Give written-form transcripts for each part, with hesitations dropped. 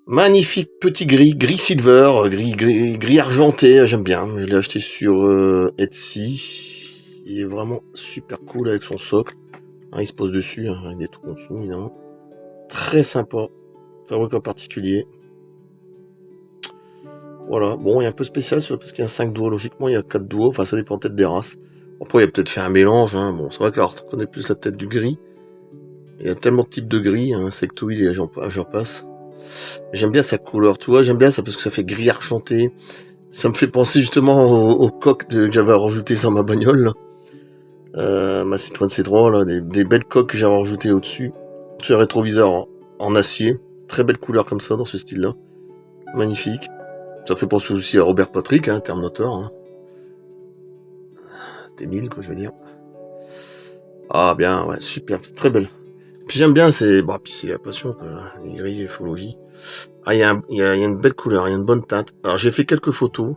Magnifique petit gris silver, gris argenté, j'aime bien. Je l'ai acheté sur Etsy. Il est vraiment super cool avec son socle. Hein, il se pose dessus, hein, avec des trous en dessous, évidemment. Très sympa. Fabrique en particulier. Voilà. Bon, il est un peu spécial parce qu'il y a 5 doigts. Logiquement, il y a 4 doigts. Enfin, ça dépend peut-être des races. Après, il a peut-être fait un mélange. Hein. Bon, c'est vrai que là, on connaît plus la tête du gris. Il y a tellement de types de gris. Hein, sectoïde et j'en passe. J'aime bien sa couleur, tu vois, j'aime bien ça parce que ça fait gris argenté. Ça me fait penser justement au coques que j'avais rajouté sur ma bagnole, là. Ma Citroën C3, là, des belles coques que j'avais rajoutées au-dessus. Sur le rétroviseur en acier. Très belle couleur comme ça, dans ce style-là. Magnifique. Ça fait penser aussi à Robert Patrick, hein, Terminator. Hein. T1000, quoi, je veux dire. Ah, bien, ouais, super, très belle. Puis j'aime bien, puis c'est la passion, quoi. Les gris, ufologie. Ah, il y a une belle couleur, il y a une bonne teinte. Alors, j'ai fait quelques photos.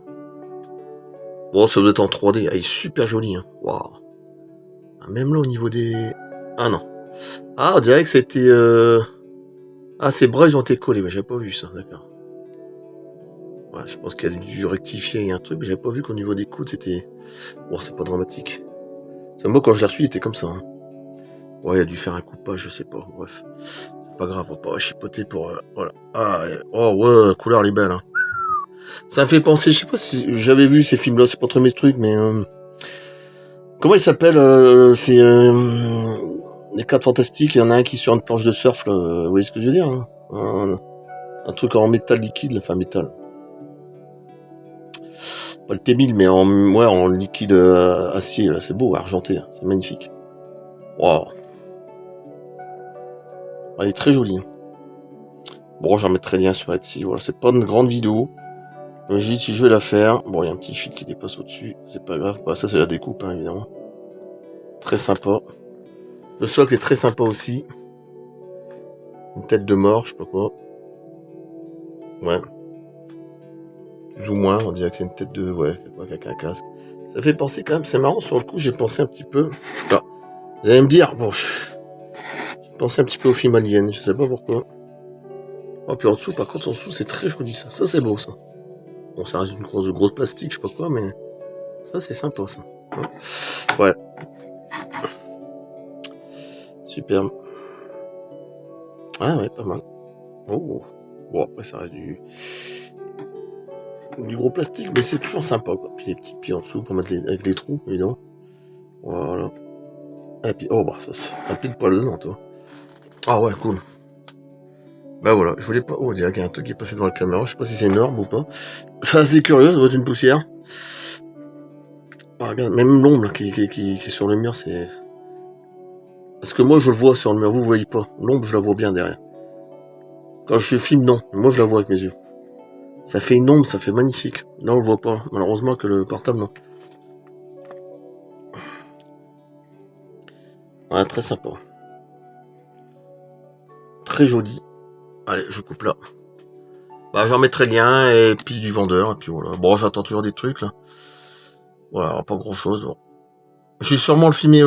Bon, ça doit être en 3D. Ah, il est super joli, hein. Waouh. Même là, au niveau des... Ah, non. Ah, on dirait que c'était... Ah, ces bras, ils ont été collés. Mais j'avais pas vu ça, d'accord. Ouais, je pense qu'il y a dû rectifier, il y a un truc. Mais j'avais pas vu qu'au niveau des coudes, c'était... Bon, c'est pas dramatique. C'est moi, quand je l'ai reçu, il était comme ça, hein. Ouais, il a dû faire un coupage, je sais pas. Bref. C'est pas grave, on va pas chipoter pour... voilà. Ah, oh, ouais, la couleur, elle est belle, hein. Ça me fait penser, je sais pas si j'avais vu ces films-là, c'est pas trop mes trucs, mais... Comment il s'appelle c'est les 4 fantastiques, il y en a un qui est sur une planche de surf, là, vous voyez ce que je veux dire, hein, un truc en métal liquide, enfin métal. Pas le T1000, mais en liquide acier, là, c'est beau, argenté, hein, c'est magnifique. Waouh. Elle est très jolie. Hein. Bon, j'en mettrai le lien sur Etsy, voilà, c'est pas une grande vidéo. J'ai dit si je vais la faire. Bon, il y a un petit fil qui dépasse au-dessus, c'est pas grave. Bah, ça, c'est la découpe, hein, évidemment. Très sympa. Le socle est très sympa aussi. Une tête de mort, je sais pas quoi. Ouais. Plus ou moins, on dirait que c'est une tête de... Ouais, avec un casque. Ça fait penser quand même, c'est marrant, sur le coup, j'ai pensé un petit peu... Ah, vous allez me dire, bon... J'ai pensé un petit peu au film Alien, je sais pas pourquoi. Oh, puis en dessous, par contre, en dessous, c'est très joli, ça. Ça, c'est beau, ça. Bon, ça reste une grosse plastique, je sais pas quoi, mais... Ça, c'est sympa, ça. Ouais. Superbe. Ah ouais, pas mal. Oh. Bon, après, ça reste du gros plastique, mais c'est toujours sympa, quoi. Puis les petits pieds en dessous pour mettre avec les trous, évidemment. Voilà. Et puis, oh, bah, ça, un pile poil dedans, toi. Ah ouais, cool. Bah voilà, je voulais pas... Oh, on dirait qu'il y a un truc qui est passé dans la caméra, je sais pas si c'est une orbe ou pas. C'est assez curieux, ça doit être une poussière. Ah, regarde, même l'ombre là, qui est sur le mur, c'est... Parce que moi, je le vois sur le mur, vous voyez pas. L'ombre, je la vois bien derrière. Quand je filme, non. Moi, je la vois avec mes yeux. Ça fait une ombre, ça fait magnifique. Là, on le voit pas. Malheureusement que le portable, non. Ouais, très sympa. Très joli. Allez, je coupe là. Bah, j'en mettrai le lien, et puis du vendeur, et puis voilà. Bon, j'attends toujours des trucs, là. Voilà, pas grand chose, bon. J'ai sûrement le filmé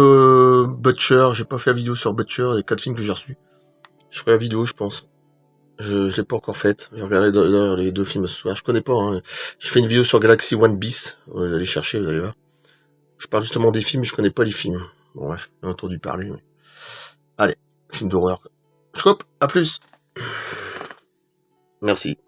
Butcher, j'ai pas fait la vidéo sur Butcher, les 4 films que j'ai reçus. Je ferai la vidéo, je pense. Je l'ai pas encore faite. J'ai regardé d'ailleurs les 2 films ce soir. Je connais pas, hein. Je fais une vidéo sur Galaxy One Bis. Vous allez chercher, vous allez voir. Je parle justement des films, je connais pas les films. Bon, bref, j'ai entendu parler, mais... Allez, film d'horreur. Je coupe, à plus. Merci.